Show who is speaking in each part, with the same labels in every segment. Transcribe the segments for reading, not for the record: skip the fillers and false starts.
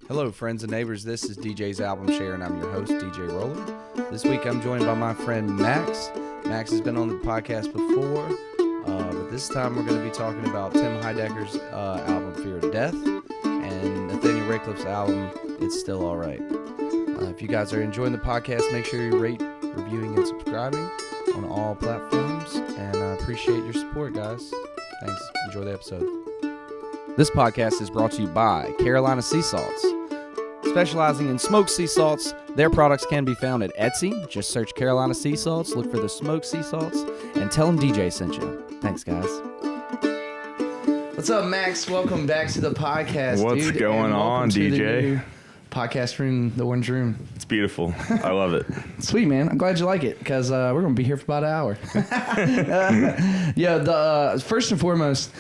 Speaker 1: Hello, friends and neighbors. This is DJ's Album Share, and I'm your host, DJ Roller. This week, I'm joined by my friend Max. Max has been on the podcast before, but this time we're going to be talking about Tim Heidecker's album, Fear of Death, and Nathaniel Rateliff's album, It's Still Alright. If you guys are enjoying the podcast, make sure you rate, reviewing, and subscribing on all platforms, and I appreciate your support, guys. Thanks. Enjoy the episode. This podcast is brought to you by Carolina Sea Salts. Specializing in smoked sea salts, their products can be found at Etsy. Just search Carolina Sea Salts, look for the smoked sea salts, and tell them DJ sent you. Thanks, guys. What's up, Max? Welcome back to the podcast,
Speaker 2: What's
Speaker 1: dude.
Speaker 2: going on, DJ?
Speaker 1: The new podcast room, the orange room.
Speaker 2: It's beautiful. I love it.
Speaker 1: Sweet, man. I'm glad you like it, because we're going to be here for about an hour. First and foremost,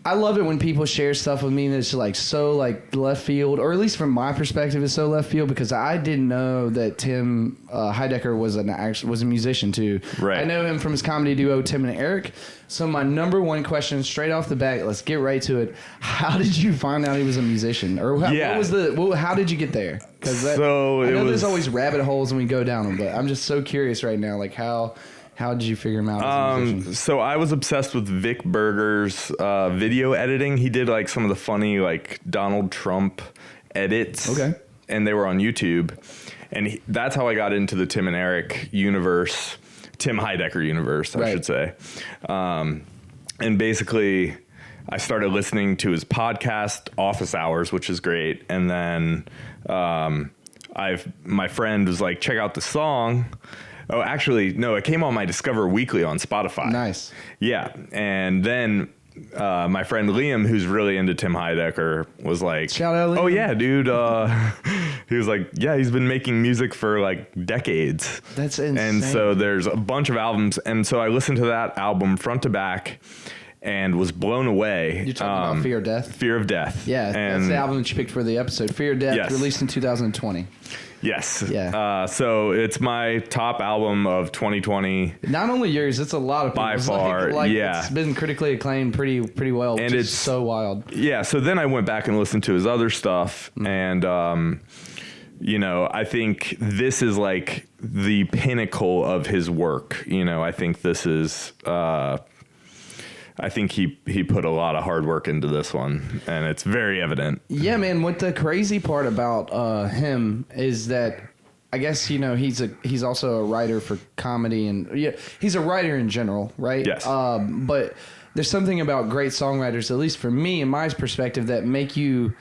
Speaker 1: I love it when people share stuff with me that's like so like left field, or at least from my perspective, it's so left field, because I didn't know that Tim Heidecker was a musician too.
Speaker 2: Right.
Speaker 1: I know him from his comedy duo Tim and Eric. So my number one question, straight off the bat, let's get right to it. How did you find out he was a musician, or how did you get there? Because I know there's always rabbit holes and we go down them, but I'm just so curious right now, like how did you figure him out as a musician?
Speaker 2: So I was obsessed with Vic Berger's video editing. He did like some of the funny like Donald Trump edits. Okay. And they were on YouTube. And that's how I got into the Tim and Eric universe, Tim Heidecker universe, I should say. And basically I started listening to his podcast, Office Hours, which is great. And then my friend was like, check out the song. Oh, actually, no, it came on my Discover Weekly on Spotify.
Speaker 1: Nice.
Speaker 2: Yeah. And then my friend Liam, who's really into Tim Heidecker, was like,
Speaker 1: shout out Liam.
Speaker 2: Oh, yeah, dude. He was like, yeah, he's been making music for like decades.
Speaker 1: That's insane.
Speaker 2: And so there's a bunch of albums. And so I listened to that album front to back and was blown away.
Speaker 1: You're talking about Fear of Death?
Speaker 2: Fear of Death.
Speaker 1: Yeah,
Speaker 2: and
Speaker 1: that's the album that you picked for the episode. Fear of Death,
Speaker 2: yes.
Speaker 1: Released in 2020.
Speaker 2: Yes.
Speaker 1: Yeah.
Speaker 2: So it's my top album of 2020.
Speaker 1: Not only yours, it's a lot of people.
Speaker 2: By far, yeah.
Speaker 1: It's been critically acclaimed pretty well, and it's so wild.
Speaker 2: Yeah. So then I went back and listened to his other stuff, and I think this is like the pinnacle of his work. I think this is. I think he put a lot of hard work into this one, and it's very evident.
Speaker 1: Yeah, man. What the crazy part about him is that I guess he's also a writer for comedy, and he's a writer in general, right?
Speaker 2: Yes.
Speaker 1: But there's something about great songwriters, at least for me, in my perspective, that make you.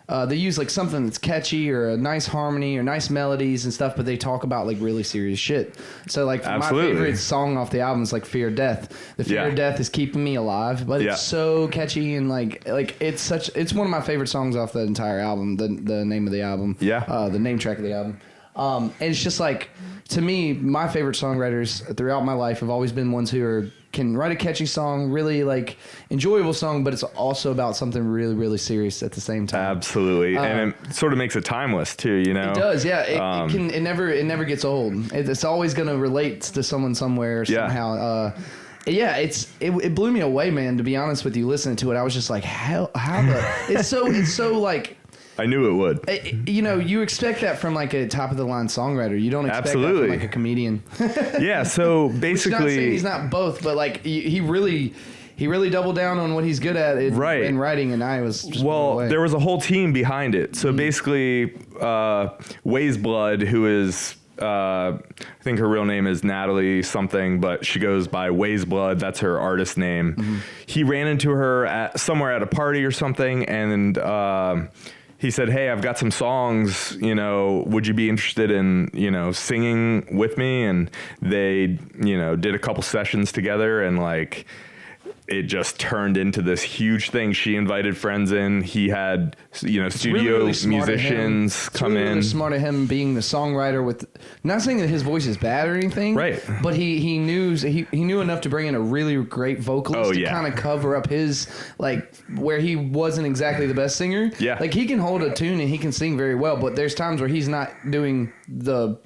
Speaker 1: They use like something that's catchy or a nice harmony or nice melodies and stuff, but they talk about like really serious shit. So like my favorite song off the album is like Fear of Death. The Fear of Death is keeping me alive, but it's so catchy and like it's one of my favorite songs off the entire album. The name of the album. Yeah. The name track of the album. And it's just like, to me, my favorite songwriters throughout my life have always been ones who can write a catchy song, really like enjoyable song, but it's also about something really, really serious at the same time.
Speaker 2: Absolutely. And it sort of makes it timeless too, It
Speaker 1: does, yeah. It never gets old. It's always going to relate to someone somewhere somehow. It blew me away, man, to be honest with you. Listening to it, I was just like, how it's so like,
Speaker 2: I knew it would.
Speaker 1: You expect that from like a top of the line songwriter. You don't expect that from like a comedian.
Speaker 2: Yeah. So basically,
Speaker 1: not saying he's not both, but like he really doubled down on what he's good at in writing, and I was just blown away.
Speaker 2: There was a whole team behind it. So basically, Ways Blood, who is I think her real name is Natalie something, but she goes by Ways Blood. That's her artist name. Mm-hmm. He ran into her somewhere at a party or something, and he said, hey, I've got some songs, would you be interested in, singing with me? And they, did a couple sessions together, and like, it just turned into this huge thing. She invited friends in. He had, studio really musicians come in. It's
Speaker 1: smart of him being the songwriter with, not saying that his voice is bad or anything,
Speaker 2: right?
Speaker 1: But he knew enough to bring in a really great vocalist to kind of cover up his, like, where he wasn't exactly the best singer.
Speaker 2: Yeah.
Speaker 1: Like, he can hold a tune and he can sing very well, but there's times where he's not doing the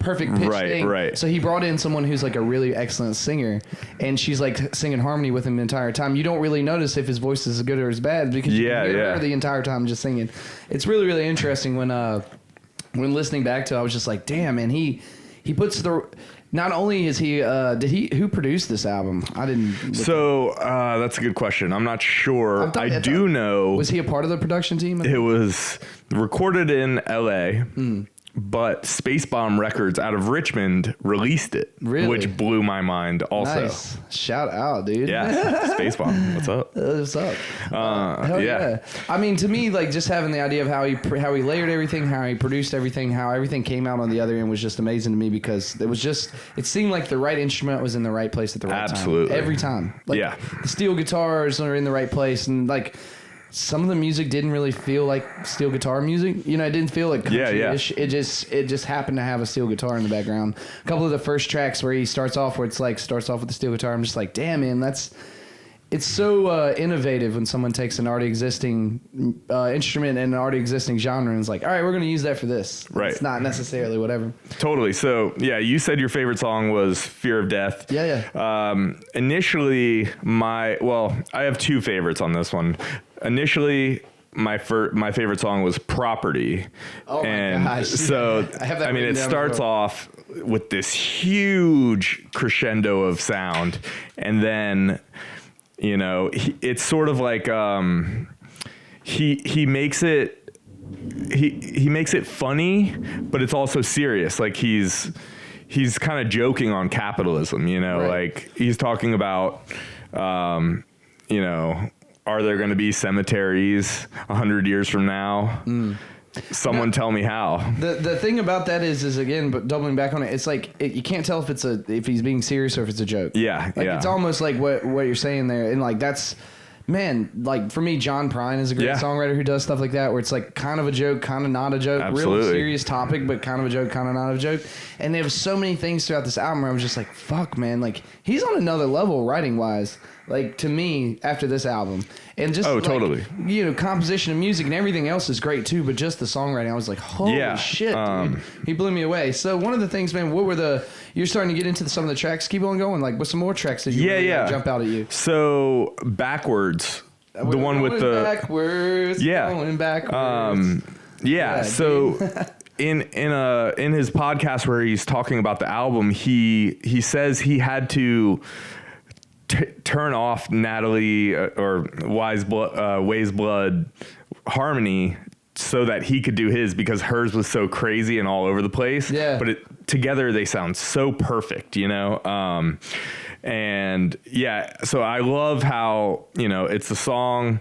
Speaker 1: perfect pitch thing.
Speaker 2: Right.
Speaker 1: So he brought in someone who's like a really excellent singer, and she's like singing harmony with him the entire time. You don't really notice if his voice is good or as bad because you can hear her the entire time just singing. It's really, really interesting when listening back to it, I was just like, damn, man, he puts the... Not only is he, who produced this album? I didn't.
Speaker 2: So that's a good question. I'm not sure. I do know.
Speaker 1: Was he a part of the production team?
Speaker 2: It was recorded in L.A., but Space Bomb Records out of Richmond released it, which blew my mind also.
Speaker 1: Nice. Shout out, dude.
Speaker 2: Yeah, Space Bomb. What's up?
Speaker 1: What's up? Hell yeah. I mean, to me, like, just having the idea of how he layered everything, how he produced everything, how everything came out on the other end was just amazing to me because it seemed like the right instrument was in the right place at the right time.
Speaker 2: Absolutely.
Speaker 1: Every time. Like, the steel guitars are in the right place, and like... Some of the music didn't really feel like steel guitar music. You know, it didn't feel like country-ish. It just happened to have a steel guitar in the background. A couple of the first tracks where he starts off with the steel guitar, I'm just like, damn, man, it's so innovative when someone takes an already existing instrument and an already existing genre and is like, all right, we're going to use that for this.
Speaker 2: Right.
Speaker 1: It's not necessarily whatever.
Speaker 2: Totally. So, yeah, you said your favorite song was Fear of Death.
Speaker 1: Yeah.
Speaker 2: Initially, I have two favorites on this one. Initially, my favorite song was Property.
Speaker 1: Oh, my gosh.
Speaker 2: So, I mean, it starts off with this huge crescendo of sound, and then... You know, it's sort of like he makes it funny, but it's also serious. Like he's kind of joking on capitalism. You know, like he's talking about you know, are there going to be cemeteries 100 years from now? Someone tell me how.
Speaker 1: The thing about that is again, but doubling back on it, it's like you can't tell if he's being serious or if it's a joke.
Speaker 2: Yeah,
Speaker 1: like it's almost like what you're saying there, and like that's, man, like for me, John Prine is a great songwriter who does stuff like that, where it's like kind of a joke, kind of not a joke,
Speaker 2: Absolutely.
Speaker 1: real serious topic, but kind of a joke, kind of not a joke. And they have so many things throughout this album where I was just like, fuck, man, like he's on another level writing wise. Like to me, after this album, and just
Speaker 2: totally,
Speaker 1: you know, composition and music and everything else is great too, but just the songwriting, I was like, holy shit, dude. He blew me away. So one of the things, man, you're starting to get into some of the tracks. Keep on going. Like, what's some more tracks that jump out at you?
Speaker 2: So Backwards, the one with the
Speaker 1: backwards, going backwards.
Speaker 2: So. In his podcast where he's talking about the album, he says he had to turn off Natalie or Ways Blood harmony so that he could do his, because hers was so crazy and all over the place. Yeah. But together they sound so perfect, you know? So I love how, you know, it's a song.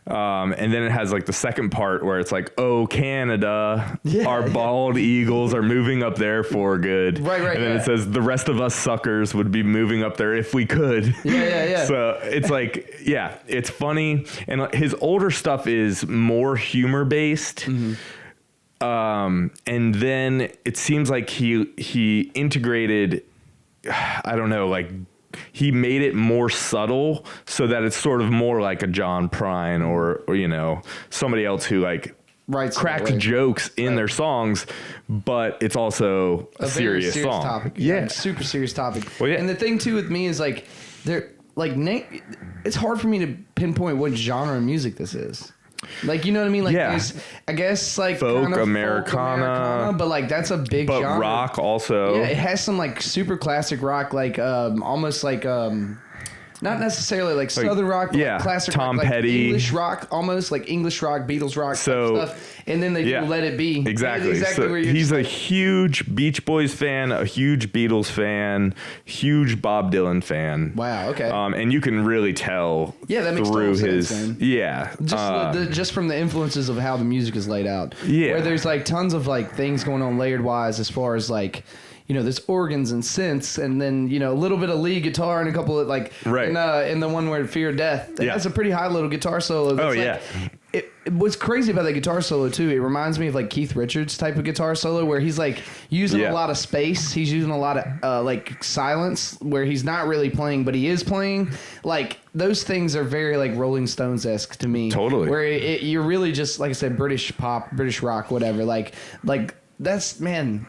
Speaker 2: And then it has like the second part where it's like, oh, Canada, our bald eagles are moving up there for good. Right. And then it says the rest of us suckers would be moving up there if we could. Yeah. So it's like, it's funny. And his older stuff is more humor based. Mm-hmm. And then it seems like he integrated, I don't know, like, he made it more subtle so that it's sort of more like a John Prine or you know, somebody else who like cracks jokes in their songs, but it's also a serious song.
Speaker 1: Topic.
Speaker 2: Yeah.
Speaker 1: Like, super serious topic.
Speaker 2: Well, yeah.
Speaker 1: And the thing too with me is like, it's hard for me to pinpoint what genre of music this is. Like, you know what I mean? Like, I guess like
Speaker 2: folk,
Speaker 1: kind of
Speaker 2: Americana,
Speaker 1: but like that's a big
Speaker 2: but
Speaker 1: genre.
Speaker 2: Rock also.
Speaker 1: Yeah, it has some like super classic rock, like almost like not necessarily like southern rock, but like classic
Speaker 2: Tom
Speaker 1: rock,
Speaker 2: Petty,
Speaker 1: like English rock, almost like English rock, Beatles rock type stuff. And then they do Let It Be.
Speaker 2: Exactly so where he's a huge Beach Boys fan, a huge Beatles fan, huge Bob Dylan fan.
Speaker 1: Wow. Okay.
Speaker 2: And you can really tell.
Speaker 1: Yeah, that makes
Speaker 2: through
Speaker 1: total
Speaker 2: his
Speaker 1: sense, man. Just from the influences of how the music is laid out. Yeah. Where there's like tons of like things going on layered wise as far as like, you know, there's organs and synths, and then, you know, a little bit of lead guitar and a couple of like, in the one where Fear of Death, it has a pretty high little guitar solo. What's crazy about that guitar solo too, it reminds me of like Keith Richards type of guitar solo where he's like using a lot of space. He's using a lot of like silence where he's not really playing, but he is playing. Like those things are very like Rolling Stones-esque to me.
Speaker 2: Totally.
Speaker 1: Where you're really just, like I said, British pop, British rock, whatever. Like that's, man,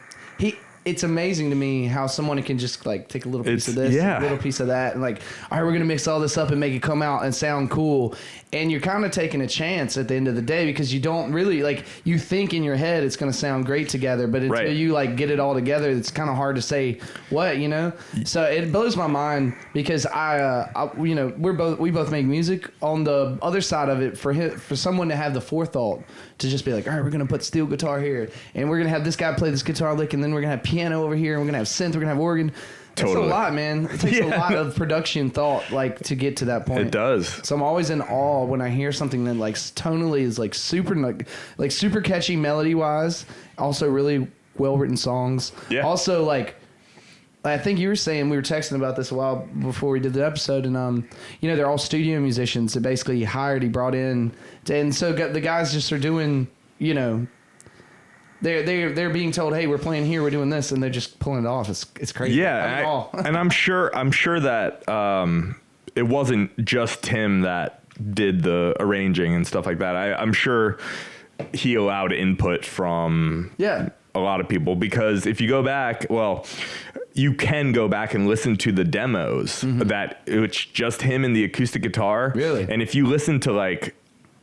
Speaker 1: it's amazing to me how someone can just like take a little piece of this, a little piece of that, and like, all right, we're gonna mix all this up and make it come out and sound cool. And you're kind of taking a chance at the end of the day because you don't really like, you think in your head it's gonna sound great together, but until you like get it all together, it's kind of hard to say what, you know. So it blows my mind because I you know, we both make music. On the other side of it, for someone to have the forethought to just be like, all right, we're gonna put steel guitar here, and we're gonna have this guy play this guitar lick, and then we're gonna have piano over here, and we're gonna have synth, we're gonna have organ. Totally. It's a lot, man. It takes a lot of production thought, like, to get to that point.
Speaker 2: It does.
Speaker 1: So I'm always in awe when I hear something that, like, tonally is like super catchy melody wise. Also, really well written songs. Yeah. Also, like, I think you were saying, we were texting about this a while before we did the episode, and you know, they're all studio musicians that basically he brought in, and so the guys just are doing, you know. They're being told, hey, we're playing here, we're doing this, and they're just pulling it off. It's crazy.
Speaker 2: Yeah, and I'm sure that it wasn't just Tim that did the arranging and stuff like that. I'm sure he allowed input from a lot of people, because if you go back, you can go back and listen to the demos that it's just him and the acoustic guitar. Really? And if you listen to like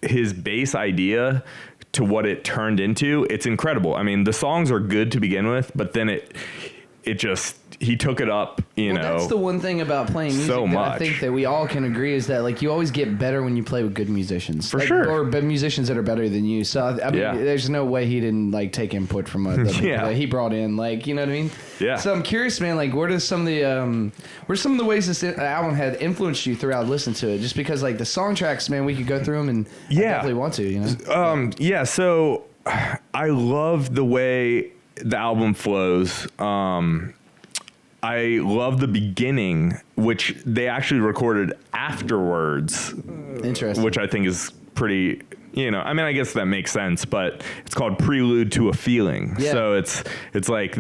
Speaker 2: his bass idea to what it turned into, it's incredible. I mean, the songs are good to begin with, but then it just, he took it up, you know.
Speaker 1: That's the one thing about playing music
Speaker 2: so much.
Speaker 1: I think that we all can agree is that, like, you always get better when you play with good musicians.
Speaker 2: For sure.
Speaker 1: Or musicians that are better than you. So, I mean, there's no way he didn't, like, take input from the people that he brought in. Like, you know what I mean? Yeah. So I'm curious, man, like, what are some of the ways this album had influenced you throughout listening to it? Just because, like, the song tracks, man, we could go through them, and I definitely want to, you know?
Speaker 2: So I love the way the album flows. I love the beginning, which they actually recorded afterwards.
Speaker 1: Interesting.
Speaker 2: Which I think is pretty, you know, I mean, I guess that makes sense, but it's called Prelude to a Feeling. Yeah. So it's like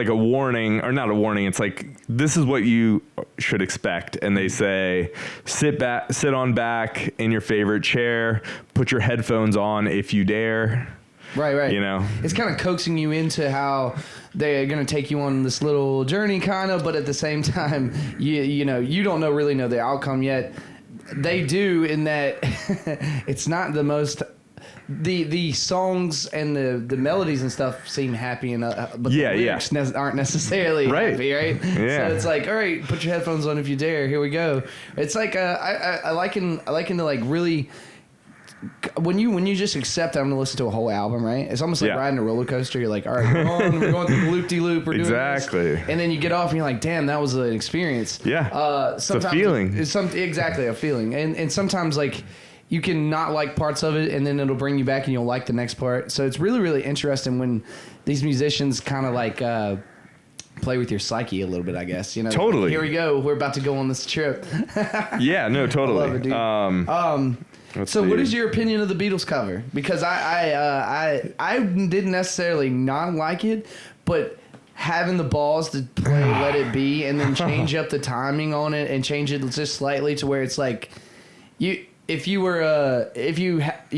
Speaker 2: a warning, or not a warning. It's like, this is what you should expect. And they say, sit on back in your favorite chair, put your headphones on if you dare.
Speaker 1: Right.
Speaker 2: You know,
Speaker 1: it's kind of coaxing you into how they're going to take you on this little journey, kind of, but at the same time, you know, you don't really know the outcome yet. They do, in that it's not the most. The songs and the melodies and stuff seem happy, but the lyrics aren't necessarily happy, right? Yeah. So it's like, all right, put your headphones on if you dare. Here we go. It's like I liken to, like, really. When you just accept that I'm going to listen to a whole album, right? It's almost like riding a roller coaster. You're like, all right, we're going through the loop-de-loop. We're doing this. And then you get off and you're like, damn, that was an experience. Yeah. It's a feeling. Exactly, a feeling. And sometimes, like, you can not like parts of it, and then it'll bring you back and you'll like the next part. So it's really, really interesting when these musicians kind of like play with your psyche a little bit, I guess. You know,
Speaker 2: totally.
Speaker 1: Here we go. We're about to go on this trip.
Speaker 2: Yeah, no, totally.
Speaker 1: I love it, dude. So what is your opinion of the Beatles cover? Because I didn't necessarily not like it, but having the balls to play Let It Be and then change up the timing on it and change it just slightly to where it's like, if you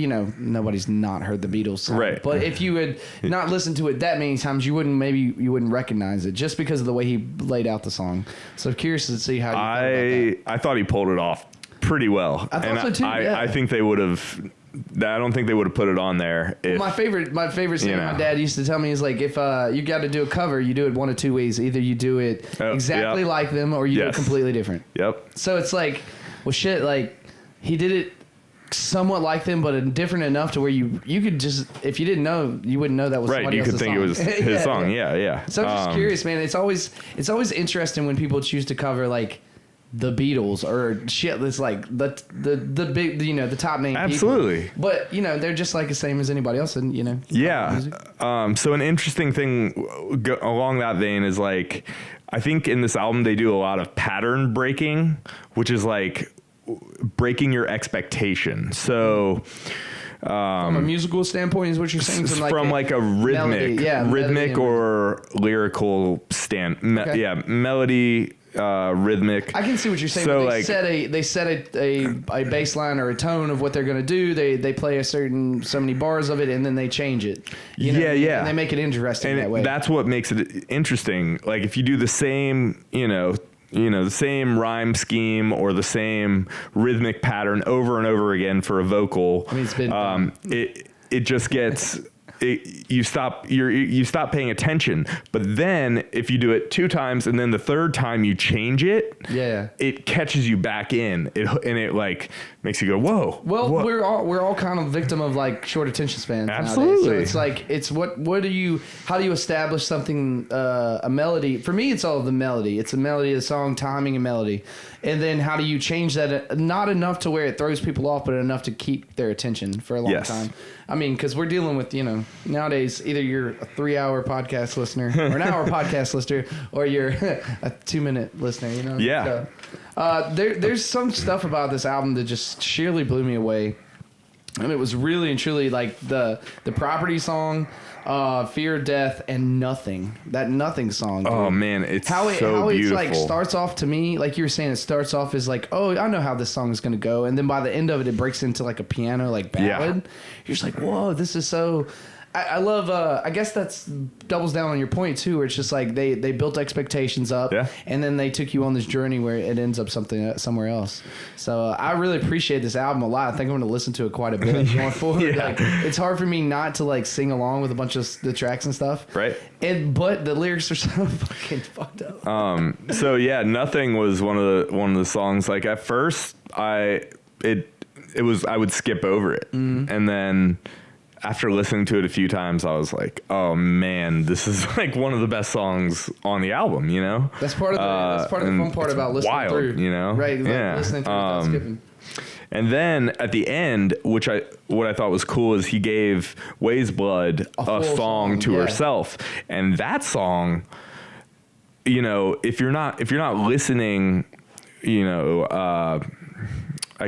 Speaker 1: know, nobody's not heard the Beatles song, right? But if you had not listened to it that many times, you wouldn't recognize it just because of the way he laid out the song. So I'm curious to see how you thought about that.
Speaker 2: I thought he pulled it off pretty well.
Speaker 1: I thought so too.
Speaker 2: I think they would have. I don't think they would have put it on there. If,
Speaker 1: my favorite thing my dad used to tell me is, like, if you got to do a cover, you do it one of two ways. Either you do it exactly like them, or you do it completely different. Yep. So it's like, well, shit, like, he did it somewhat like them, but different enough to where you could just, if you didn't know, you wouldn't know that was somebody else's song.
Speaker 2: Right, you could think it was his song. Yeah.
Speaker 1: So I'm just curious, man. It's always interesting when people choose to cover, like, the Beatles or shit that's like the big, you know, the top name
Speaker 2: absolutely
Speaker 1: people. But, you know, they're just like the same as anybody else, and, you know.
Speaker 2: So an interesting thing along that vein is, like, I think in this album they do a lot of pattern breaking, which is like breaking your expectation. So
Speaker 1: from a musical standpoint is what you're saying,
Speaker 2: from like a rhythmic
Speaker 1: melody,
Speaker 2: or lyrical melody rhythmic.
Speaker 1: I can see what you're saying.
Speaker 2: So,
Speaker 1: They set a baseline or a tone of what they're gonna do. They play so many bars of it, and then they change it.
Speaker 2: Yeah.
Speaker 1: And they make it interesting
Speaker 2: And
Speaker 1: that way.
Speaker 2: that's what makes it interesting. Like if you do the same, the same rhyme scheme or the same rhythmic pattern over and over again for a vocal,
Speaker 1: I mean, it's been
Speaker 2: it just gets. You stop paying attention. But then if you do it 2 times and then the third time you change it, it catches you back in. It like makes you go, whoa.
Speaker 1: Well,
Speaker 2: whoa.
Speaker 1: we're all kind of victim of like short attention spans.
Speaker 2: Absolutely.
Speaker 1: Nowadays. So it's like how do you establish something, a melody? For me, it's all the melody. It's a melody of the song, timing and melody. And then how do you change that? Not enough to where it throws people off, but enough to keep their attention for a long time. I mean, because we're dealing with, nowadays, either you're a 3-hour podcast listener or an hour podcast listener, or you're a 2-minute listener,
Speaker 2: Yeah.
Speaker 1: So, there's some stuff about this album that just sheerly blew me away. And it was really and truly like the Property song, Fear of Death, and Nothing. That Nothing song. Dude.
Speaker 2: Oh man, it's
Speaker 1: how
Speaker 2: beautiful.
Speaker 1: It's like starts off to me, like you were saying, it starts off as like, oh, I know how this song is gonna go, and then by the end of it, it breaks into like a piano like ballad.
Speaker 2: Yeah.
Speaker 1: You're just like, whoa, this is so. I love. I guess that's doubles down on your point too, where it's just like they built expectations up, and then they took you on this journey where it ends up somewhere else. So I really appreciate this album a lot. I think I'm going to listen to it quite a bit going forward. Like, it's hard for me not to like sing along with a bunch of the tracks and stuff.
Speaker 2: Right.
Speaker 1: But the lyrics are so fucking fucked up.
Speaker 2: So yeah, Nothing was one of the songs. Like at first, I would skip over it, and then. After listening to it a few times, I was like, "Oh man, this is like one of the best songs on the album."
Speaker 1: That's part of the fun part about listening
Speaker 2: wild,
Speaker 1: through. Right?
Speaker 2: Yeah.
Speaker 1: Listening through without skipping.
Speaker 2: And then at the end, what I thought was cool is he gave Ways Blood a song to herself, and that song, if you're not listening, I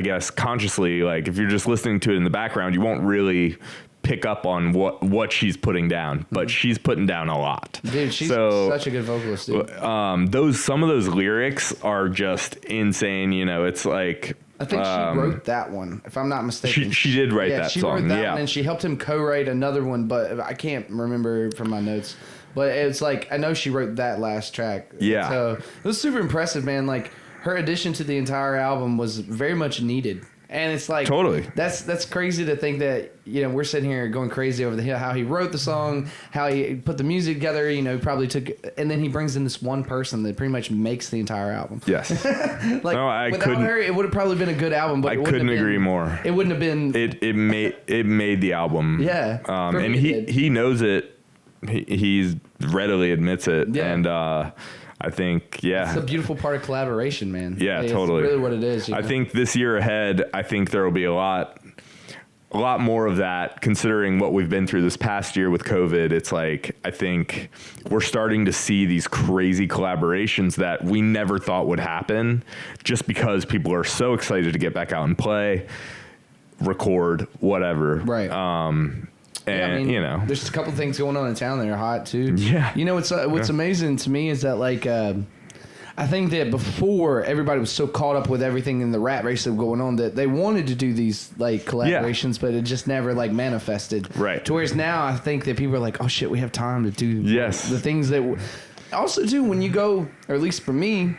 Speaker 2: guess consciously, like if you're just listening to it in the background, you won't really pick up on what she's putting down, but she's putting down a lot.
Speaker 1: Dude, she's such a good vocalist, dude.
Speaker 2: Some of those lyrics are just insane. It's like
Speaker 1: I think she wrote that one, if I'm not mistaken.
Speaker 2: She did write that
Speaker 1: she
Speaker 2: song.
Speaker 1: Wrote that one, and she helped him co-write another one, but I can't remember from my notes. But it's like I know she wrote that last track.
Speaker 2: Yeah.
Speaker 1: So it was super impressive, man. Like her addition to the entire album was very much needed. And it's like
Speaker 2: totally
Speaker 1: that's crazy to think that we're sitting here going crazy over how he wrote the song, how he put the music together. Probably took, and then he brings in this one person that pretty much makes the entire album.
Speaker 2: Yes,
Speaker 1: like no, without her, it would have probably been a good album. But
Speaker 2: I couldn't agree more.
Speaker 1: It wouldn't have been.
Speaker 2: It made the album.
Speaker 1: Yeah,
Speaker 2: and he knows it. He readily admits it. Yeah. And I think,
Speaker 1: it's a beautiful part of collaboration, man.
Speaker 2: Yeah,
Speaker 1: it's
Speaker 2: totally.
Speaker 1: Really what it is.
Speaker 2: I think this year ahead, I think there will be a lot more of that, considering what we've been through this past year with COVID. It's like, I think we're starting to see these crazy collaborations that we never thought would happen just because people are so excited to get back out and play, record, whatever.
Speaker 1: Right.
Speaker 2: And
Speaker 1: there's a couple things going on in town that are hot too.
Speaker 2: Yeah.
Speaker 1: What's amazing to me is that like I think that before everybody was so caught up with everything in the rat race that was going on that they wanted to do these like collaborations, but it just never like manifested.
Speaker 2: Right.
Speaker 1: To whereas now I think that people are like, oh shit, we have time to do the things that. Also too, when you go, or at least for me,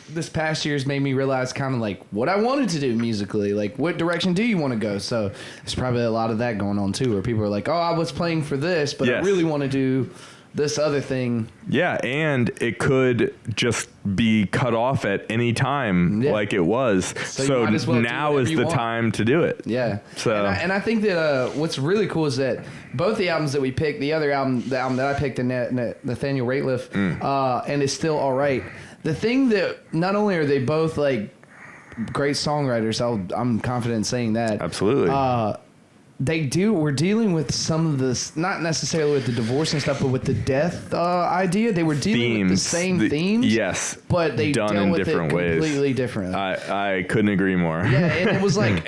Speaker 1: this past year's made me realize kind of like what I wanted to do musically, like what direction do you want to go? So there's probably a lot of that going on too, where people are like, oh, I was playing for this, but I really want to do this other thing. Yeah,
Speaker 2: and it could just be cut off at any time like it was. So now is the time to do it.
Speaker 1: Yeah.
Speaker 2: So
Speaker 1: and I think that what's really cool is that both the albums that we picked, the album that I picked, Nathaniel Rateliff, and It's Still All Right. The thing that not only are they both like great songwriters, I'm confident in saying that.
Speaker 2: Absolutely.
Speaker 1: We're dealing with some of this, not necessarily with the divorce and stuff, but with the death idea. They were dealing with the same themes.
Speaker 2: Yes.
Speaker 1: But they
Speaker 2: done
Speaker 1: dealt
Speaker 2: in
Speaker 1: with
Speaker 2: different
Speaker 1: it
Speaker 2: ways.
Speaker 1: completely different.
Speaker 2: I couldn't agree more.
Speaker 1: Yeah, and it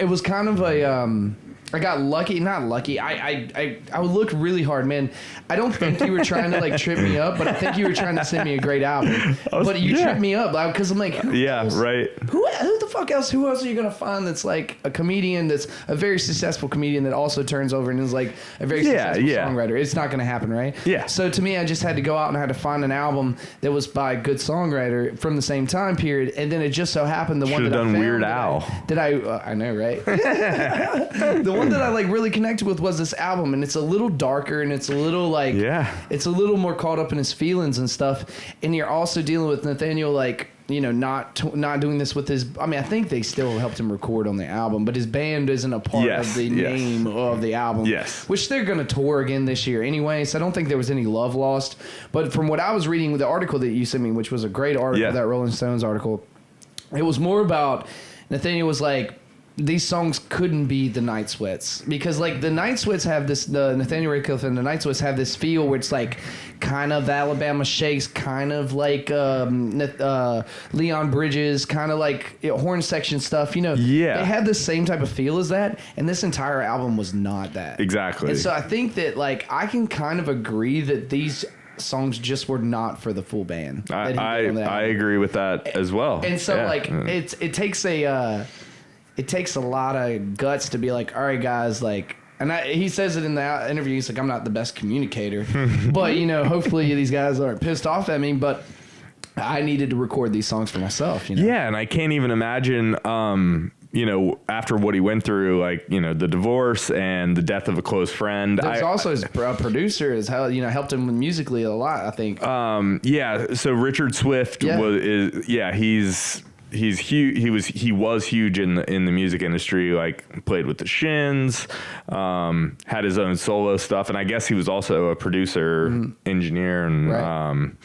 Speaker 1: was kind of a I got lucky. Not lucky. I looked really hard, man. I don't think you were trying to like trip me up, but I think you were trying to send me a great album. But you tripped me up because I'm like, who else?
Speaker 2: Right.
Speaker 1: Who the fuck else? Who else are you gonna find that's like a comedian that's a very successful comedian that also turns over and is like a very successful songwriter? It's not gonna happen, right?
Speaker 2: Yeah.
Speaker 1: So to me, I just had to go out and I had to find an album that was by a good songwriter from the same time period, and then it just so happened the one that I found
Speaker 2: Weird Al.
Speaker 1: I know, right? The one that I like really connected with was this album, and it's a little darker and it's a little like it's a little more caught up in his feelings and stuff. And you're also dealing with Nathaniel like, you know, not doing this with his. I mean, I think they still helped him record on the album, but his band isn't a part of the name of the album.
Speaker 2: Yes,
Speaker 1: which they're going to tour again this year anyway. So I don't think there was any love lost. But from what I was reading with the article that you sent me, which was a great article, that Rolling Stones article, it was more about Nathaniel was like, these songs couldn't be the Night Sweats because like the Night Sweats have this, the Nathaniel Rateliff and the Night Sweats have this feel where it's like kind of Alabama Shakes, kind of like Leon Bridges, kind of like horn section stuff, you know.
Speaker 2: Yeah,
Speaker 1: they had the same type of feel as that, and this entire album was not that.
Speaker 2: Exactly.
Speaker 1: And so I think that like I can kind of agree that these songs just were not for the full band.
Speaker 2: I agree with that as well.
Speaker 1: And so like it takes a lot of guts to be like, all right, guys, like, and he says it in the interview. He's like, I'm not the best communicator, but you know, hopefully these guys aren't pissed off at me. But I needed to record these songs for myself. You know? Yeah,
Speaker 2: and I can't even imagine. You know, after what he went through, like, you know, the divorce and the death of a close friend.
Speaker 1: There's also his producer has helped him musically a lot, I think.
Speaker 2: So Richard Swift he's huge. He was huge in the music industry. Like played with the Shins, had his own solo stuff, and I guess he was also a producer, engineer, and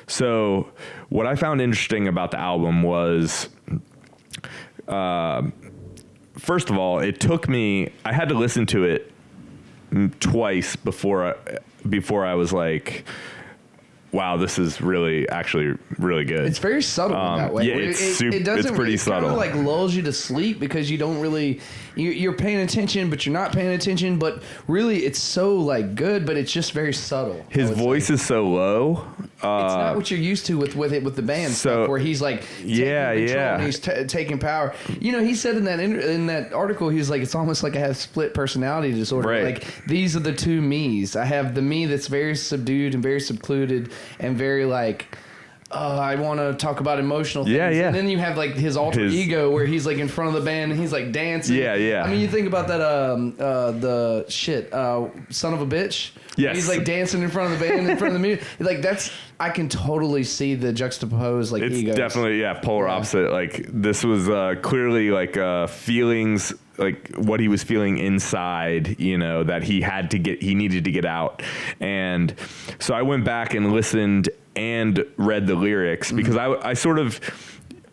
Speaker 2: so what I found interesting about the album was, first of all, it took me. I had to listen to it twice before I was like, wow, this is actually really good.
Speaker 1: It's very subtle in that way.
Speaker 2: Yeah, it's pretty subtle.
Speaker 1: It kind of like lulls you to sleep because you don't really, you're paying attention, but you're not paying attention. But really, it's so like good, but it's just very subtle.
Speaker 2: His voice is so low.
Speaker 1: It's not what you're used to with the band stuff, where he's like taking control and he's taking power. You know, he said in that article, he's like, it's almost like I have split personality disorder.
Speaker 2: Right.
Speaker 1: Like these are the two me's. I have the me that's very subdued and very secluded and very like, I want to talk about emotional things. Yeah. And then you have like his alter ego where he's like in front of the band and he's like dancing. Yeah. I mean, you think about that, Son of a Bitch.
Speaker 2: Yes.
Speaker 1: He's like dancing in front of the band, in front of the music. Like I can totally see the juxtaposed like egos.
Speaker 2: It's definitely, polar opposite. Like this was clearly like feelings, like what he was feeling inside, you know, that he needed to get out. And so I went back and listened and read the lyrics because I sort of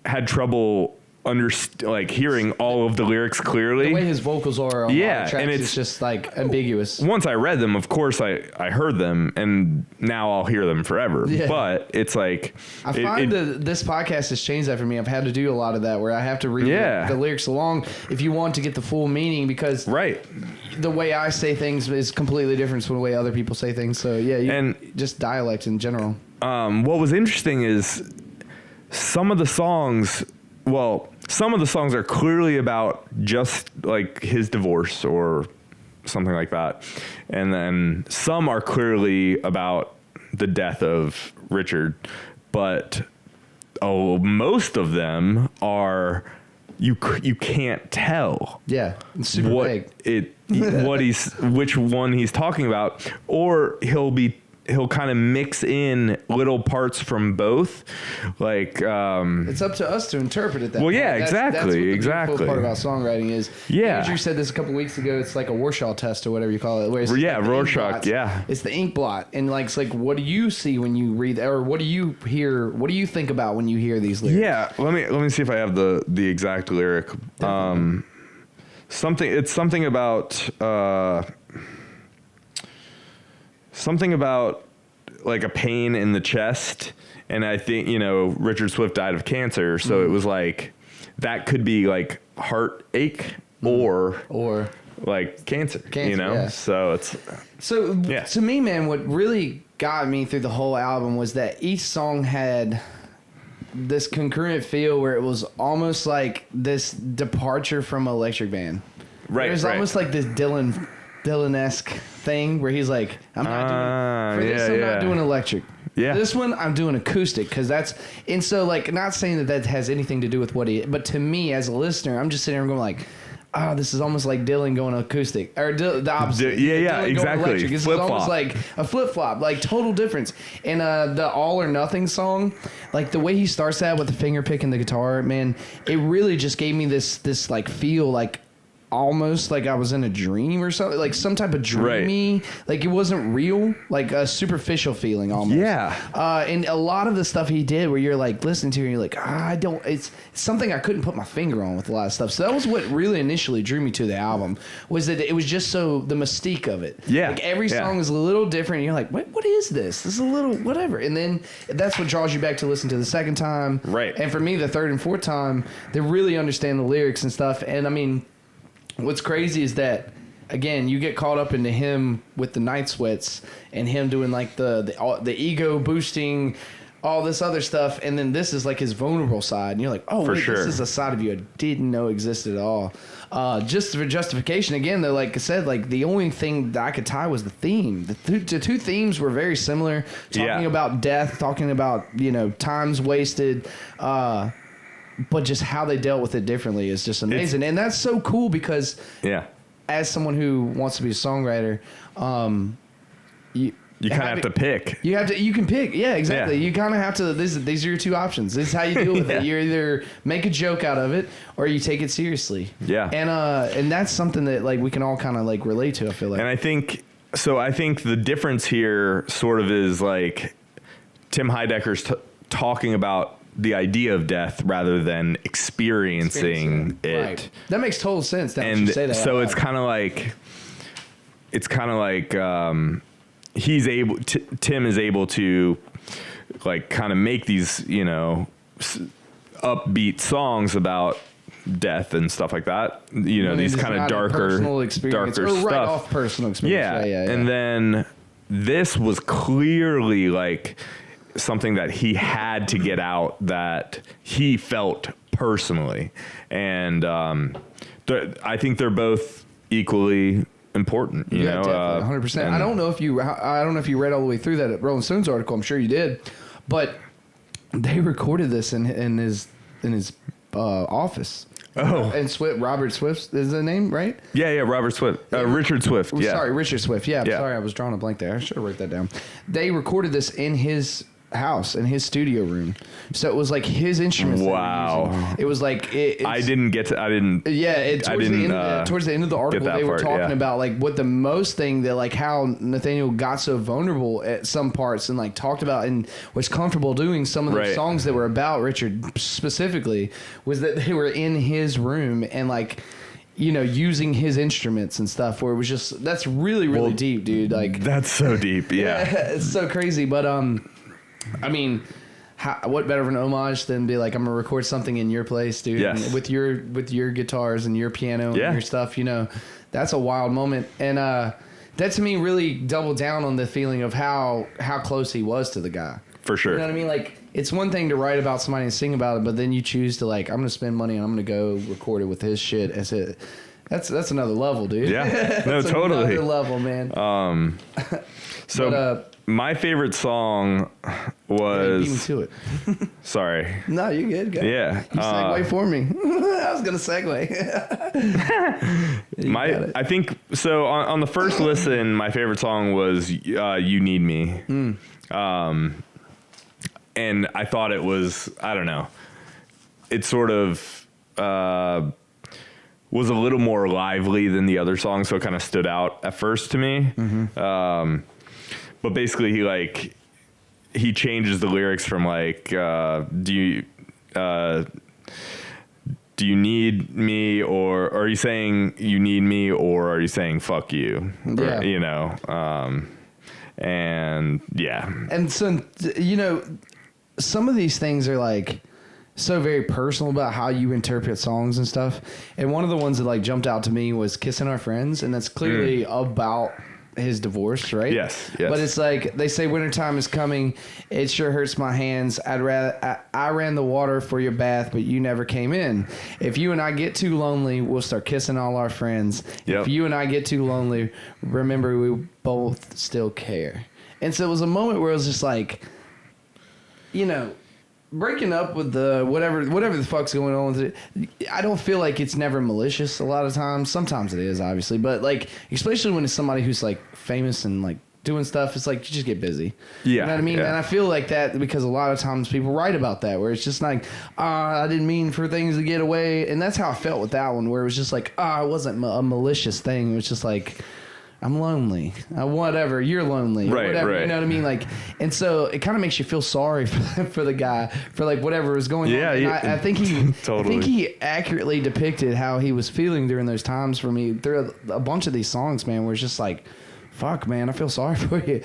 Speaker 2: had trouble hearing all of the lyrics clearly.
Speaker 1: The way his vocals are on tracks, and it's just like ambiguous.
Speaker 2: Once I read them, of course I heard them, and now I'll hear them forever. Yeah. But it's like
Speaker 1: I find that this podcast has changed that for me. I've had to do a lot of that where I have to read the lyrics along if you want to get the full meaning, because the way I say things is completely different from the way other people say things. So just dialect in general.
Speaker 2: What was interesting is some of the songs are clearly about just like his divorce or something like that. And then some are clearly about the death of Richard. But most of them are, you can't tell.
Speaker 1: Yeah, it's super vague.
Speaker 2: Which one he's talking about, or he'll kind of mix in little parts from both, like
Speaker 1: it's up to us to interpret it that way.
Speaker 2: Exactly.
Speaker 1: That's what the beautiful part about songwriting is. Andrew said this a couple weeks ago. It's like a Rorschach test or whatever you call it. Where it's
Speaker 2: Rorschach.
Speaker 1: It's the ink blot, and like it's like, what do you see when you read, or what do you hear? What do you think about when you hear these lyrics?
Speaker 2: Yeah, let me see if I have the exact lyric. Something about like a pain in the chest, and I think, you know, Richard Swift died of cancer, so it was like that could be like heartache or like cancer,
Speaker 3: yeah.
Speaker 2: So
Speaker 3: to me, man, what really got me through the whole album was that each song had this concurrent feel where it was almost like this departure from Electric Band.
Speaker 2: Right.
Speaker 3: It was almost like this Dylan-esque thing where he's like, I'm not doing electric.
Speaker 2: Yeah.
Speaker 3: This one, I'm doing acoustic because and so like, not saying that has anything to do with but to me as a listener, I'm just sitting there going like, oh, this is almost like Dylan going acoustic or the opposite.
Speaker 2: Yeah, exactly.
Speaker 3: This is almost like a flip flop, like total difference. And the All or Nothing song, like the way he starts that with the finger picking the guitar, man, it really just gave me this like feel like almost like I was in a dream or something, like some type of dreamy, like it wasn't real, like a superficial feeling almost.
Speaker 2: Yeah.
Speaker 3: And a lot of the stuff he did where you're like listening to it and you're like, it's something I couldn't put my finger on with a lot of stuff. So that was what really initially drew me to the album, was that it was just the mystique of it.
Speaker 2: Yeah.
Speaker 3: Like every song is a little different. And you're like, what is this? This is a little whatever. And then that's what draws you back to listen to the second time.
Speaker 2: Right.
Speaker 3: And for me, the third and fourth time, they really understand the lyrics and stuff. And I mean, what's crazy is that, again, you get caught up into him with the Night Sweats and him doing like the ego boosting, all this other stuff, and then this is like his vulnerable side, and you're like, oh, wait, this is a side of you I didn't know existed at all. Just for justification, again, though, like I said, like the only thing that I could tie was the theme. The two themes were very similar, talking about death, talking about times wasted. But just how they dealt with it differently is just amazing. And that's so cool because as someone who wants to be a songwriter, you kind of have to pick. You can pick. Yeah, exactly. Yeah. You kind of have to, these are your two options. This is how you deal with it. You either make a joke out of it or you take it seriously. Yeah. And that's something that like we can all kind of like relate to, I feel like.
Speaker 2: And I think the difference here sort of is like Tim Heidecker's talking about the idea of death rather than experiencing it. Right.
Speaker 3: That makes total sense. Now you say that.
Speaker 2: So it's kind of like Tim is able to like kind of make these upbeat songs about death and stuff like that. These kind of darker stuff.
Speaker 3: Right off personal experience.
Speaker 2: Yeah. And then this was clearly like something that he had to get out that he felt personally. And I think they're both equally important, you know.
Speaker 3: Definitely, 100%. I don't know if you read all the way through that Rolling Stones article. I'm sure you did, but they recorded this in his office.
Speaker 2: Oh,
Speaker 3: and Robert Swift is the name, right?
Speaker 2: Yeah, Robert Swift. Richard Swift. Yeah.
Speaker 3: Sorry, Richard Swift. Yeah, sorry, I was drawing a blank there. I should have wrote that down. They recorded this in his house, in his studio room, so it was like his instruments.
Speaker 2: Wow.
Speaker 3: It was like
Speaker 2: I didn't.
Speaker 3: Towards the end of the article, they were talking about like what the most thing that like how Nathaniel got so vulnerable at some parts and like talked about and was comfortable doing some of the songs that were about Richard specifically was that they were in his room and like using his instruments and stuff where it was just that's really deep, dude. Like
Speaker 2: that's so deep. Yeah.
Speaker 3: It's so crazy, but I mean, what better of an homage than be like, I'm gonna record something in your place, dude, and with your guitars and your piano and your stuff. That's a wild moment, and that to me really doubled down on the feeling of how close he was to the guy.
Speaker 2: For sure.
Speaker 3: You know what I mean? Like, it's one thing to write about somebody and sing about it, but then you choose to like, I'm gonna spend money and I'm gonna go record it with his shit as it. That's another level, dude.
Speaker 2: Yeah. No, totally.
Speaker 3: Another level, man.
Speaker 2: My favorite song was...
Speaker 3: beat me to it.
Speaker 2: Sorry.
Speaker 3: No, you're good. Go.
Speaker 2: Yeah.
Speaker 3: You segue for me. I was going to segue.
Speaker 2: I think, so on the first listen, my favorite song was You Need Me. And I thought it was, I don't know, it sort of was a little more lively than the other songs, so it kind of stood out at first to me. Mm-hmm. But basically, he changes the lyrics from like, do you need me, or are you saying you need me, or are you saying fuck you?
Speaker 3: Yeah.
Speaker 2: And yeah.
Speaker 3: And so some of these things are like, so very personal about how you interpret songs and stuff. And one of the ones that like jumped out to me was "Kissing Our Friends," and that's clearly about his divorce, right?
Speaker 2: Yes.
Speaker 3: But it's like they say, "Wintertime is coming. It sure hurts my hands. I ran the water for your bath, but you never came in. If you and I get too lonely, we'll start kissing all our friends.
Speaker 2: Yep.
Speaker 3: If you and I get too lonely, remember we both still care." And so it was a moment where it was just like, you know, breaking up with the whatever the fuck's going on with it. I don't feel like it's never malicious a lot of times. Sometimes it is, obviously, but like especially when it's somebody who's like famous and like doing stuff, it's like you just get busy.
Speaker 2: Yeah,
Speaker 3: you know what I mean?
Speaker 2: yeah.
Speaker 3: And I feel like that because a lot of times people write about that, where it's just like, I didn't mean for things to get away, and that's how I felt with that one, where it was just like, it wasn't a malicious thing. It was just like, I'm lonely. Whatever. You're lonely.
Speaker 2: Right,
Speaker 3: whatever.
Speaker 2: right.
Speaker 3: You know what I mean? Like, and so it kind of makes you feel sorry for the guy for like whatever is going on. And I think he,
Speaker 2: Totally.
Speaker 3: I think he accurately depicted how he was feeling during those times for me through a bunch of these songs, man. Where it's just like, fuck, man, I feel sorry for you.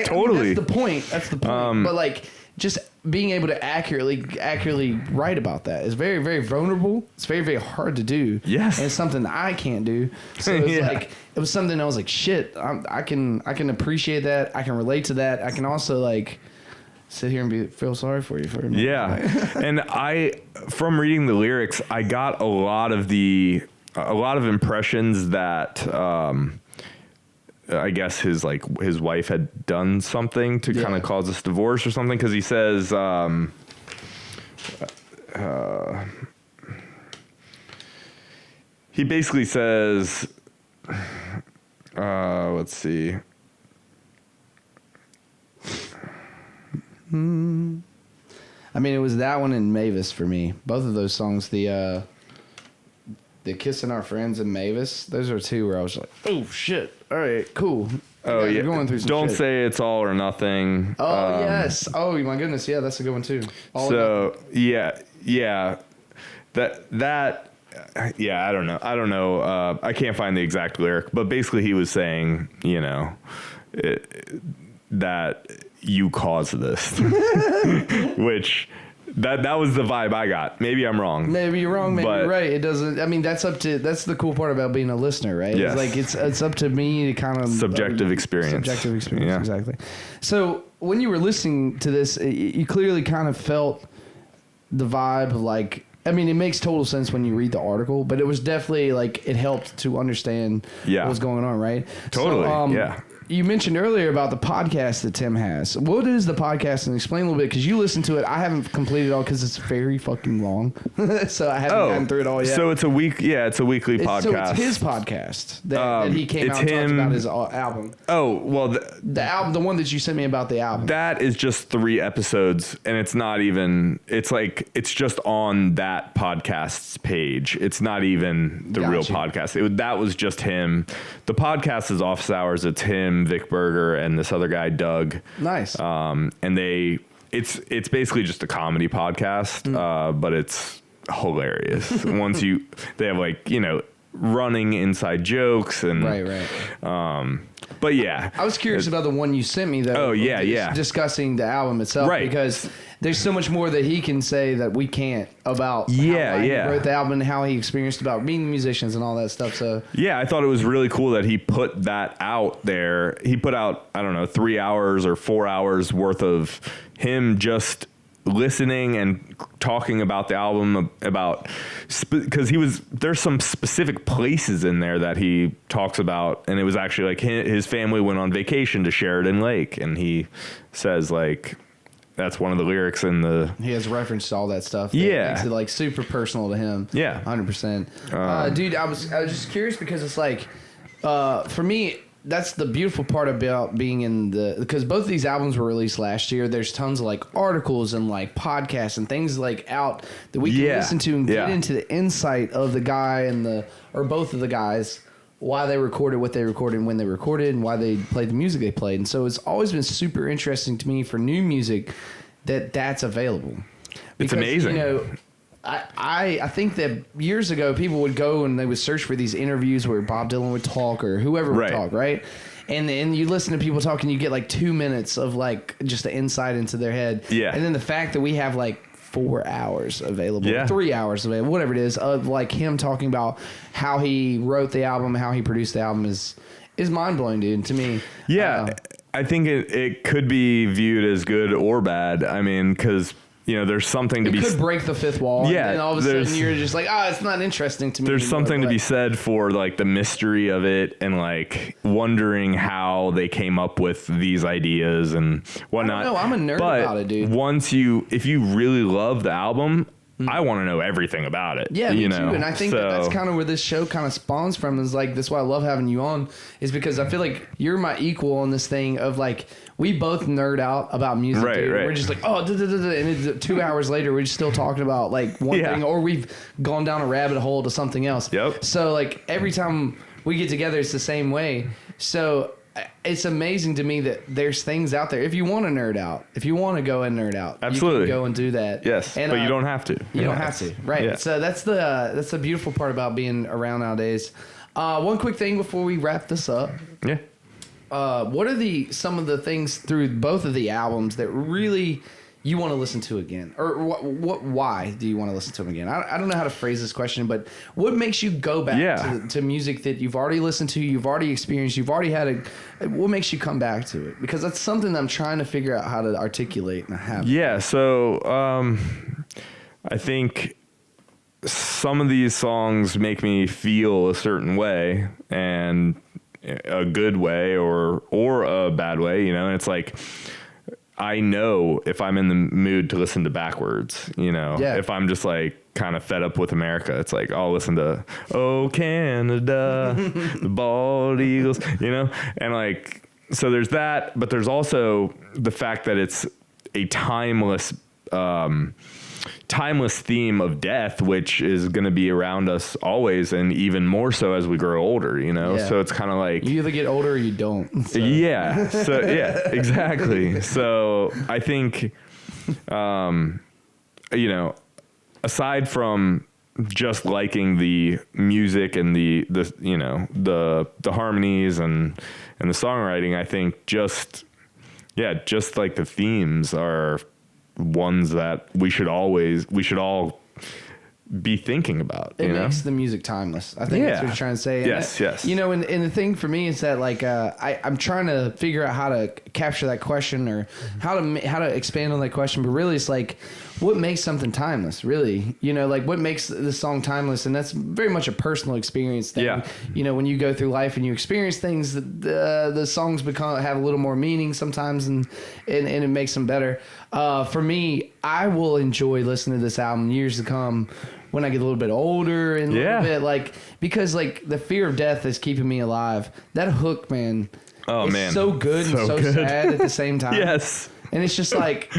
Speaker 2: Totally.
Speaker 3: I mean, that's the point. But like, just being able to accurately write about that is very, very vulnerable. It's very, very hard to do.
Speaker 2: Yes.
Speaker 3: And it's something that I can't do. So it's
Speaker 2: Yeah.
Speaker 3: like, it was something I was like, shit, I can appreciate that. I can relate to that. I can also like sit here and feel sorry for you for a minute.
Speaker 2: Yeah. And from reading the lyrics, I got a lot of impressions that, I guess his wife had done something to kind of cause this divorce or something. 'Cause he says, he basically says, let's see.
Speaker 3: I mean, it was that one and Mavis for me. Both of those songs, the Kissing Our Friends and Mavis, those are two where I was like, oh shit, all right, cool.
Speaker 2: Oh yeah,
Speaker 3: going through some
Speaker 2: don't
Speaker 3: shit.
Speaker 2: say it's all or nothing.
Speaker 3: Oh yes. Oh my goodness, yeah, that's a good one too.
Speaker 2: Yeah. That I don't know. I can't find the exact lyric, but basically he was saying, you know, that you caused this, which that was the vibe I got. Maybe I'm wrong.
Speaker 3: Maybe you're wrong. Maybe you're right. It doesn't. I mean, that's the cool part about being a listener, right?
Speaker 2: Yes.
Speaker 3: It's like it's up to me to kind of
Speaker 2: Subjective experience.
Speaker 3: Subjective experience,
Speaker 2: Yeah.
Speaker 3: exactly. So when you were listening to this, you clearly kind of felt the vibe of like. I mean, it makes total sense when you read the article, but it was definitely like it helped to understand what was going on, right?
Speaker 2: Totally.
Speaker 3: So,
Speaker 2: yeah.
Speaker 3: You mentioned earlier about the podcast that Tim has. What is the podcast? And explain a little bit, because you listened to it. I haven't completed it all because it's very fucking long. So I haven't gotten through it all yet.
Speaker 2: So it's a weekly podcast.
Speaker 3: So it's his podcast that he came out and talked about his album.
Speaker 2: Oh, well,
Speaker 3: The album, the one that you sent me about the album.
Speaker 2: that is just 3 episodes, and it's not even, it's just on that podcast's page. It's not even the real podcast. That was just him. The podcast is Office Hours. It's him, Vic Berger, and this other guy, Doug.
Speaker 3: Nice.
Speaker 2: And it's basically just a comedy podcast, but it's hilarious. They have like, you know, running inside jokes and
Speaker 3: right.
Speaker 2: But yeah,
Speaker 3: I was curious about the one you sent me, though.
Speaker 2: Oh, yeah.
Speaker 3: Discussing the album itself,
Speaker 2: Right.
Speaker 3: because there's so much more that he can say that we can't about how he wrote the album and how he experienced about being musicians and all that stuff. So
Speaker 2: yeah, I thought it was really cool that he put that out there. He put out, I don't know, 3 hours or 4 hours worth of him just listening and talking about the album, about because there's some specific places in there that he talks about, and it was actually like his family went on vacation to Sheridan Lake, and he says like that's one of the lyrics in the.
Speaker 3: He has referenced to all that stuff. That makes it like super personal to him.
Speaker 2: Yeah,
Speaker 3: 100%. Dude, I was just curious because it's like, for me, that's the beautiful part about being in because both of these albums were released last year. There's tons of like articles and like podcasts and things like out that we can listen to and get into the insight of the guy or both of the guys, why they recorded what they recorded and when they recorded and why they played the music they played. And so it's always been super interesting to me for new music that's available.
Speaker 2: It's amazing.
Speaker 3: You know, I think that years ago people would go and they would search for these interviews where Bob Dylan would talk or whoever would talk, right? And then you listen to people talk and you get like 2 minutes of like just the insight into their head.
Speaker 2: Yeah.
Speaker 3: And then the fact that we have like 4 hours available,
Speaker 2: Yeah.
Speaker 3: 3 hours available, whatever it is, of like him talking about how he wrote the album, how he produced the album is mind blowing, dude. To me,
Speaker 2: Yeah, I think it could be viewed as good or bad. I mean, because there's something to
Speaker 3: it
Speaker 2: be.
Speaker 3: could break the fifth wall.
Speaker 2: Yeah,
Speaker 3: and all of a sudden you're just like, it's not interesting to me.
Speaker 2: There's
Speaker 3: anymore,
Speaker 2: something to
Speaker 3: but-
Speaker 2: be said for like the mystery of it and like wondering how they came up with these ideas and whatnot.
Speaker 3: No, I'm a nerd
Speaker 2: but
Speaker 3: about it, dude.
Speaker 2: if you really love the album, I want to know everything about it.
Speaker 3: Yeah, me too. And I think that's kind of where this show kind of spawns from. Is like that's why I love having you on. Is because I feel like you're my equal on this thing of like we both nerd out about music.
Speaker 2: Right,
Speaker 3: dude.
Speaker 2: right.
Speaker 3: We're just like and it's 2 hours later we're just still talking about like one thing, or we've gone down a rabbit hole to something else.
Speaker 2: Yep.
Speaker 3: So like every time we get together, it's the same way. So it's amazing to me that there's things out there. If you want to nerd out, if you want to go and nerd out,
Speaker 2: absolutely,
Speaker 3: you can go and do that.
Speaker 2: Yes,
Speaker 3: and,
Speaker 2: but you don't have to.
Speaker 3: You don't have to, right?
Speaker 2: Yeah.
Speaker 3: So that's the beautiful part about being around nowadays. One quick thing before we wrap this up.
Speaker 2: Yeah.
Speaker 3: What are some of the things through both of the albums that really you want to listen to again, or why do you want to listen to them again? I don't know how to phrase this question, but what makes you go back to music that you've already listened to, you've already experienced, you've already had what makes you come back to it? Because that's something that I'm trying to figure out how to articulate, and I haven't.
Speaker 2: Yeah. So I think some of these songs make me feel a certain way, and a good way or a bad way, and it's like I know if I'm in the mood to listen to Backwards, if I'm just like kind of fed up with America, it's like I'll listen to Oh Canada, the Bald Eagles, and like, so there's that, but there's also the fact that it's a timeless theme of death, which is going to be around us always, and even more so as we grow older, so it's kind of like
Speaker 3: you either get older or you don't. So.
Speaker 2: Yeah. So yeah, exactly. So I think, aside from just liking the music and the harmonies and the songwriting, I think just like the themes are ones that we should all be thinking about.
Speaker 3: It makes the music timeless. I think that's what you're trying to say.
Speaker 2: Yes.
Speaker 3: And the thing for me is that like I'm trying to figure out how to capture that question or how to expand on that question. But really, it's like what makes something timeless. Really, like what makes the song timeless, and that's very much a personal experience thing.
Speaker 2: Yeah.
Speaker 3: When you go through life and you experience things, the songs have a little more meaning sometimes, and it makes them better. For me, I will enjoy listening to this album years to come when I get a little bit older and a little bit like, because like the fear of death is keeping me alive. That hook, man.
Speaker 2: Oh
Speaker 3: is
Speaker 2: man.
Speaker 3: so good and so
Speaker 2: good.
Speaker 3: sad at the same time.
Speaker 2: Yes.
Speaker 3: And it's just like,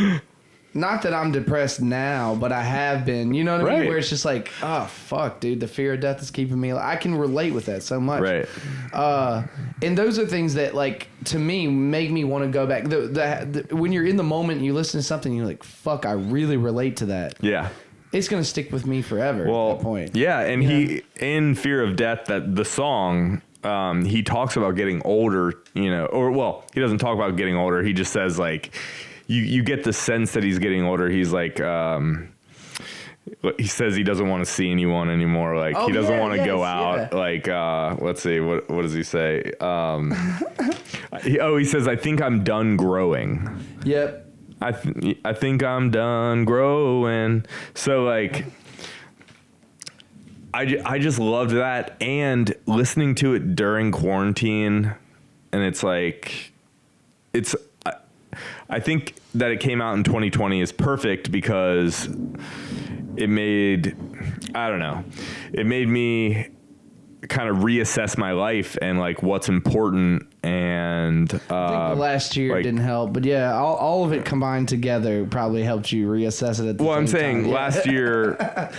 Speaker 3: not that I'm depressed now, but I have been, you know what I mean? Where it's just like, oh fuck, dude, the fear of death is keeping me alive. I can relate with that so much.
Speaker 2: Right.
Speaker 3: And those are things that like, to me, make me want to go back. When you're in the moment and you listen to something, you're like, fuck, I really relate to that.
Speaker 2: Yeah.
Speaker 3: It's going to stick with me forever at that point.
Speaker 2: Yeah, and he, in Fear of Death, that the song, he talks about getting older, he doesn't talk about getting older. He just says, like, you get the sense that he's getting older. He's like, he says he doesn't want to see anyone anymore. Like, he doesn't want to go out. Yeah. Like, let's see, what does he say? He says, I think I'm done growing.
Speaker 3: Yep.
Speaker 2: I think I'm done growing. So like, I just loved that, and listening to it during quarantine, and it's like, I think that it came out in 2020 is perfect because it made me kind of reassess my life and like what's important. And
Speaker 3: I think the last year didn't help, but yeah, all of it combined together probably helped you reassess it at the same
Speaker 2: I'm saying
Speaker 3: time.
Speaker 2: last year.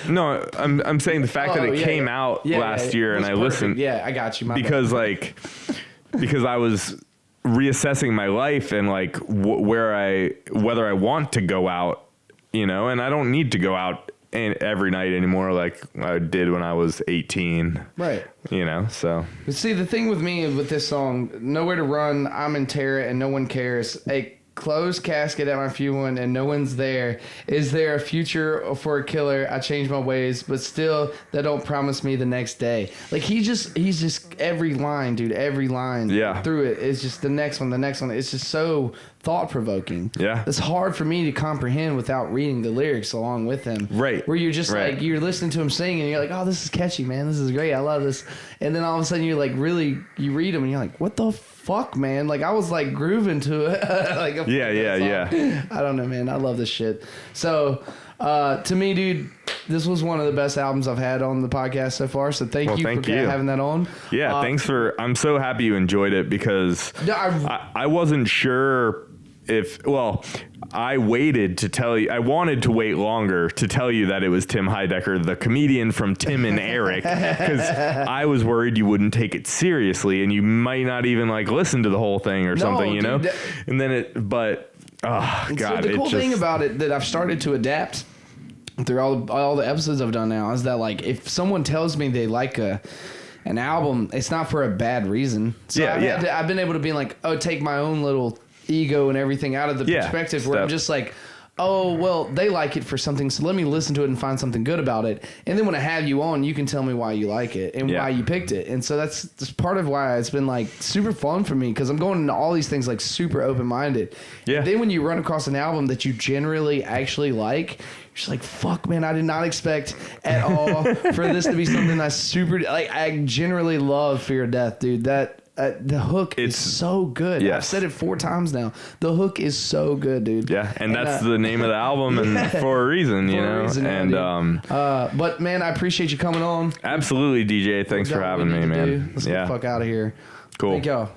Speaker 2: No, I'm saying the fact that it came out last year and I listened.
Speaker 3: Yeah, I got you.
Speaker 2: Because I was reassessing my life and like whether I want to go out, and I don't need to go out every night anymore like I did when I was 18.
Speaker 3: Right.
Speaker 2: So.
Speaker 3: But see, the thing with me with this song, Nowhere to Run, I'm in Terror, and No One Cares, closed casket at my funeral and no one's there. Is there a future for a killer? I changed my ways, but still, that don't promise me the next day. Like he's just every line, dude. Every line through it is just the next one. It's just so thought provoking.
Speaker 2: Yeah,
Speaker 3: it's hard for me to comprehend without reading the lyrics along with him.
Speaker 2: Right,
Speaker 3: where you're just like you're listening to him sing and you're like, oh, this is catchy, man. This is great. I love this. And then all of a sudden you're like, really, you read them and you're like, what the fuck, man? Like I was like grooving to it. Like
Speaker 2: yeah.
Speaker 3: I don't know, man. I love this shit. So to me, dude, this was one of the best albums I've had on the podcast so far. So thank you for having that on.
Speaker 2: Yeah, thanks for. I'm so happy you enjoyed it because I wasn't sure I waited to tell you. I wanted to wait longer to tell you that it was Tim Heidecker, the comedian from Tim and Eric, because I was worried you wouldn't take it seriously and you might not even like listen to the whole thing or something, you know. And then God.
Speaker 3: So the cool thing about it that I've started to adapt through all the episodes I've done now is that like if someone tells me they like an album, it's not for a bad reason. So I've been able to be like, oh, take my own little ego and everything out of the perspective where I'm just like, oh, well, they like it for something, so let me listen to it and find something good about it. And then when I have you on, you can tell me why you like it and why you picked it. And so that's part of why it's been like super fun for me because I'm going into all these things like super open-minded. Yeah. And then when you run across an album that you generally actually like, you're just like, fuck, man, I did not expect at all for this to be something I I generally love Fear of Death, dude. The hook is so good. Yes. I've said it 4 times now. The hook is so good, dude.
Speaker 2: Yeah, and that's the name of the album, and for a reason, you know.
Speaker 3: But man, I appreciate you coming on.
Speaker 2: Absolutely, DJ. Thanks for having me, man.
Speaker 3: Let's get the fuck out of here.
Speaker 2: Cool.
Speaker 3: Thank y'all.